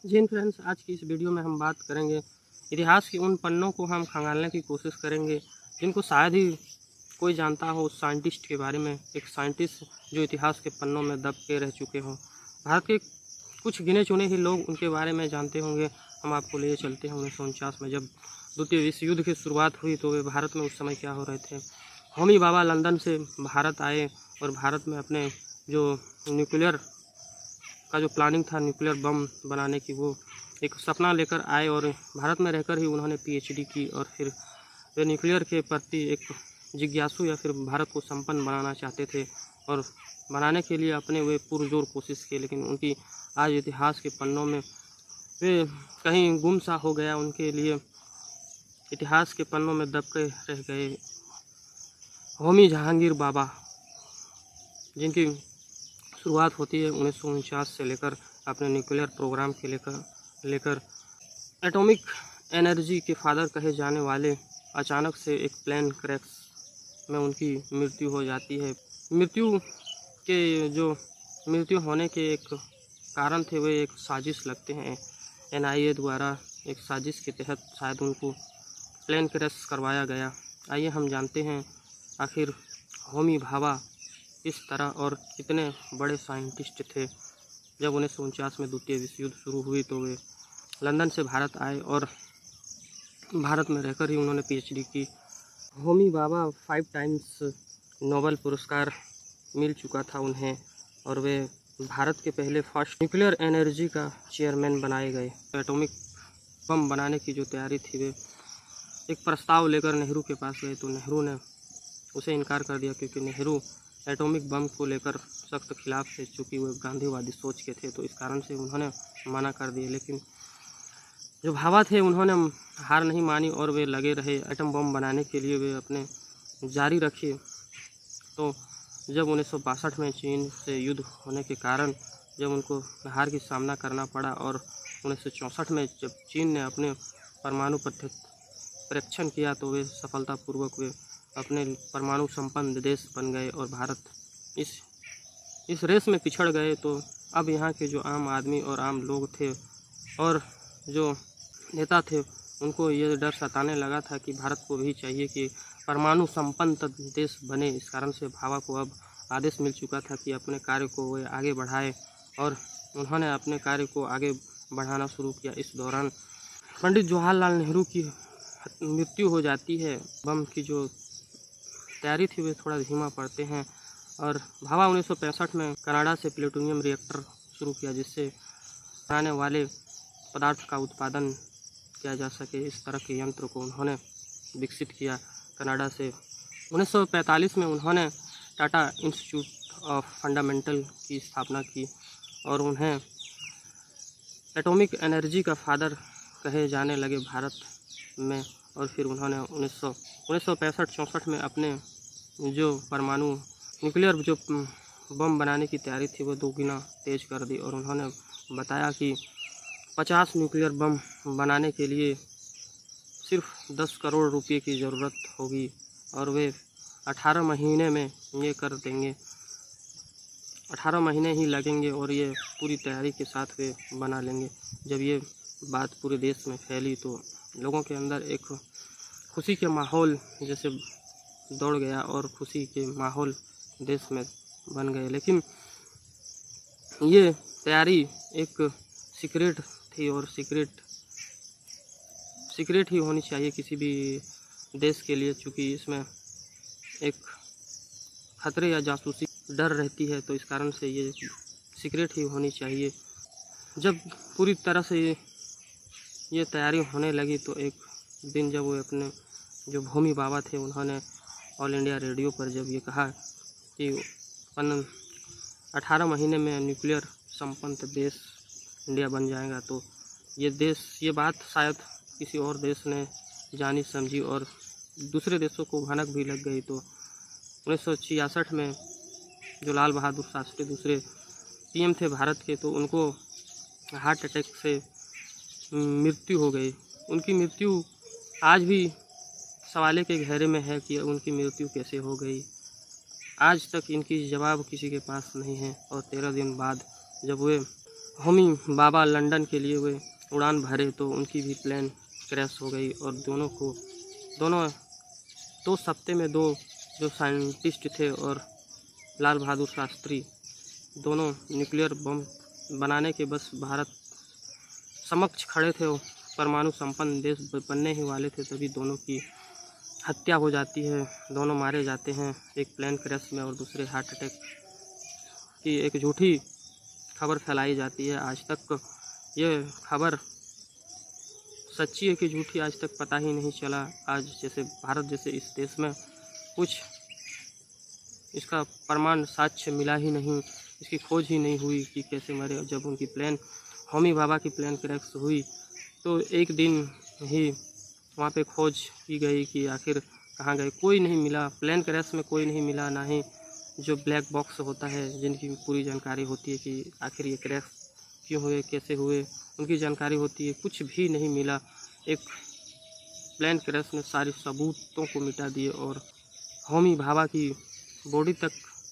जी friends, आज की इस वीडियो में हम बात करेंगे इतिहास के उन पन्नों को हम खंगालने की कोशिश करेंगे जिनको शायद ही कोई जानता हो। उस साइंटिस्ट के बारे में, एक साइंटिस्ट जो इतिहास के पन्नों में दब के रह चुके हों। भारत के कुछ गिने चुने ही लोग उनके बारे में जानते होंगे। हम आपको ले चलते हैं 1949 में, जब द्वितीय विश्व युद्ध की शुरुआत हुई तो वे भारत में उस समय क्या हो रहे थे। होमी बाबा लंदन से भारत आए और भारत में अपने जो न्यूक्लियर का जो प्लानिंग था, न्यूक्लियर बम बनाने की, वो एक सपना लेकर आए और भारत में रहकर ही उन्होंने पीएचडी की। और फिर वे न्यूक्लियर के प्रति एक जिज्ञासु या फिर भारत को संपन्न बनाना चाहते थे और बनाने के लिए अपने वे पुरजोर कोशिश की। लेकिन उनकी आज इतिहास के पन्नों में वे कहीं गुम सा हो गया, उनके लिए इतिहास के पन्नों में दब के रह गए होमी जहांगीर बाबा, जिनकी शुरुआत होती है 1949 से लेकर अपने न्यूक्लियर प्रोग्राम के लेकर एटॉमिक एनर्जी के फादर कहे जाने वाले अचानक से एक प्लेन क्रैश में उनकी मृत्यु हो जाती है। मृत्यु होने के एक कारण थे, वे एक साजिश लगते हैं। एनआईए द्वारा एक साजिश के तहत शायद उनको प्लेन क्रैश करवाया गया। आइए हम जानते हैं आखिर होमी भाभा इस तरह और कितने बड़े साइंटिस्ट थे। जब 1949 में द्वितीय विश्व युद्ध शुरू हुई तो वे लंदन से भारत आए और भारत में रहकर ही उन्होंने पीएचडी की। होमी भाभा 5 टाइम्स नोबेल पुरस्कार मिल चुका था उन्हें और वे भारत के पहले फर्स्ट न्यूक्लियर एनर्जी का चेयरमैन बनाए गए। एटॉमिक बम बनाने की जो तैयारी थी, वे एक प्रस्ताव लेकर नेहरू के पास गए तो नेहरू ने उसे इनकार कर दिया, क्योंकि नेहरू एटॉमिक बम को लेकर सख्त खिलाफ थे। चूँकि वो गांधीवादी सोच के थे तो इस कारण से उन्होंने मना कर दिया। लेकिन जो भाभा थे उन्होंने हार नहीं मानी और वे लगे रहे एटम बम बनाने के लिए, वे अपने जारी रखे। तो जब 1962 में चीन से युद्ध होने के कारण जब उनको हार की सामना करना पड़ा और 1964 में जब चीन ने अपने परमाणु परीक्षण किया तो वे सफलतापूर्वक वे अपने परमाणु संपन्न देश बन गए और भारत इस रेस में पिछड़ गए। तो अब यहाँ के जो आम आदमी और आम लोग थे और जो नेता थे, उनको ये डर सताने लगा था कि भारत को भी चाहिए कि परमाणु संपन्न देश बने। इस कारण से भाभा को अब आदेश मिल चुका था कि अपने कार्य को वे आगे बढ़ाए और उन्होंने अपने कार्य को आगे बढ़ाना शुरू किया। इस दौरान पंडित जवाहरलाल नेहरू की मृत्यु हो जाती है। बम की जो तैयारी थी वे थोड़ा धीमा पड़ते हैं और भाभा 1965 में कनाडा से प्लूटोनियम रिएक्टर शुरू किया, जिससे बनाने वाले पदार्थ का उत्पादन किया जा सके। इस तरह के यंत्र को उन्होंने विकसित किया कनाडा से। 1945 में उन्होंने टाटा इंस्टीट्यूट ऑफ फंडामेंटल की स्थापना की और उन्हें एटॉमिक एनर्जी का फादर कहे जाने लगे भारत में। और फिर उन्होंने 1965-64 में अपने जो परमाणु न्यूक्लियर जो बम बनाने की तैयारी थी वो 2 गुना तेज कर दी और उन्होंने बताया कि 50 न्यूक्लियर बम बनाने के लिए सिर्फ 10 करोड़ रुपए की ज़रूरत होगी और वे 18 महीने में ये कर देंगे। 18 महीने ही लगेंगे और ये पूरी तैयारी के साथ वे बना लेंगे। जब ये बात पूरे देश में फैली तो लोगों के अंदर एक खुशी के माहौल जैसे दौड़ गया और खुशी के माहौल देश में बन गए। लेकिन ये तैयारी एक सीक्रेट थी और सीक्रेट ही होनी चाहिए किसी भी देश के लिए, चूँकि इसमें एक खतरे या जासूसी डर रहती है, तो इस कारण से ये सीक्रेट ही होनी चाहिए। जब पूरी तरह से ये तैयारी होने लगी तो एक दिन जब वो अपने जो होमी बाबा थे उन्होंने ऑल इंडिया रेडियो पर जब ये कहा कि 18 महीने में न्यूक्लियर संपन्न देश इंडिया बन जाएगा, तो ये बात शायद किसी और देश ने जानी समझी और दूसरे देशों को भनक भी लग गई। तो 1966 में जो लाल बहादुर शास्त्री दूसरे पीएम थे भारत के, तो उनको हार्ट अटैक से मृत्यु हो गई। उनकी मृत्यु आज भी सवाले के घेरे में है कि उनकी मृत्यु कैसे हो गई। आज तक इनकी जवाब किसी के पास नहीं है। और 13 दिन बाद जब वे होमी बाबा लंदन के लिए वे उड़ान भरे तो उनकी भी प्लेन क्रैश हो गई। और दोनों 2 हफ्ते में 2 जो साइंटिस्ट थे और लाल बहादुर शास्त्री दोनों न्यूक्लियर बम बनाने के बस भारत समक्ष खड़े थे। वो परमाणु संपन्न देश बनने ही वाले थे, तभी दोनों की हत्या हो जाती है, दोनों मारे जाते हैं एक प्लेन क्रैश में और दूसरे हार्ट अटैक की एक झूठी खबर फैलाई जाती है। आज तक ये खबर सच्ची है कि झूठी आज तक पता ही नहीं चला। आज जैसे भारत जैसे इस देश में कुछ इसका प्रमाण साक्ष्य मिला ही नहीं, इसकी खोज ही नहीं हुई कि कैसे मरे। जब उनकी प्लेन होमी बाबा की प्लेन क्रैश हुई तो एक दिन ही वहाँ पे खोज की गई कि आखिर कहाँ गए, कोई नहीं मिला। प्लेन क्रैश में कोई नहीं मिला, ना ही जो ब्लैक बॉक्स होता है जिनकी पूरी जानकारी होती है कि आखिर ये क्रैश क्यों हुए, कैसे हुए, उनकी जानकारी होती है, कुछ भी नहीं मिला। एक प्लेन क्रैश ने सारे सबूतों को मिटा दिए और होमी भाभा की बॉडी तक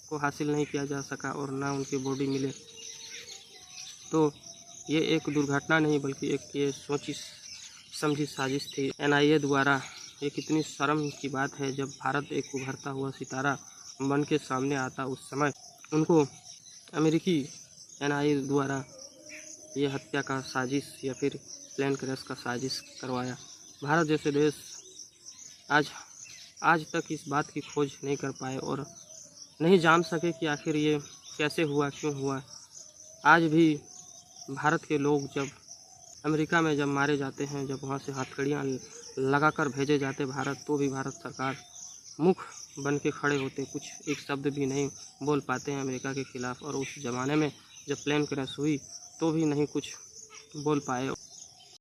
को हासिल नहीं किया जा सका और ना उनकी बॉडी मिले। तो ये एक दुर्घटना नहीं बल्कि एक ये सोची समझी साजिश थी NIA द्वारा। ये कितनी शर्म की बात है, जब भारत एक उभरता हुआ सितारा बन के सामने आता उस समय उनको अमेरिकी NIA द्वारा ये हत्या का साजिश या फिर प्लेन क्रैश का साजिश करवाया। भारत जैसे देश आज तक इस बात की खोज नहीं कर पाए और नहीं जान सके कि आखिर ये कैसे हुआ, क्यों हुआ। आज भी भारत के लोग जब अमेरिका में जब मारे जाते हैं, जब वहाँ से हथकड़ियाँ लगाकर भेजे जाते भारत, तो भी भारत सरकार मुख बन के खड़े होते, कुछ एक शब्द भी नहीं बोल पाते हैं अमेरिका के ख़िलाफ़। और उस ज़माने में जब प्लेन क्रैश हुई तो भी नहीं कुछ बोल पाए।